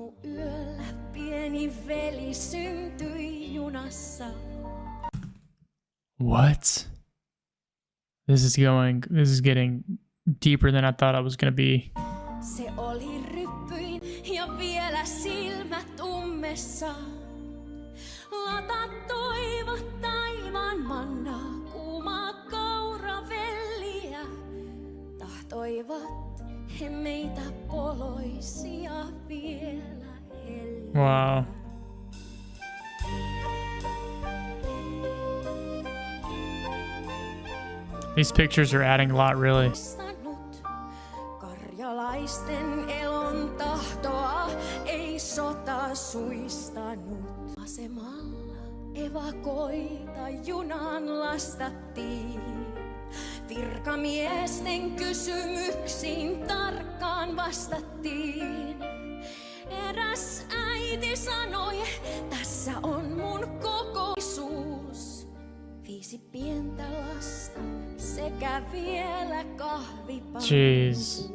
Aamuyöllä pieni veli syntyi junassa. What? This is getting deeper than I thought it was gonna be. Se oli ryppyin ja vielä silmät ummessa. Lata toivot taivaan mannaa, kuumaa kauravelliä. Tahtoivat he meitä poloisia vielä helliä. Wow. These pictures are adding a lot, really. Karjalaisten elon tahtoa ei sota suistanut. Asemalla evakoita junaan lastattiin. Virkamiesten kysymyksiin tarkkaan vastattiin. Eräs äiti sanoi, tässä on mun kokoisuus. 5 pientä lasta sekä vielä kahvipallo. Jeez.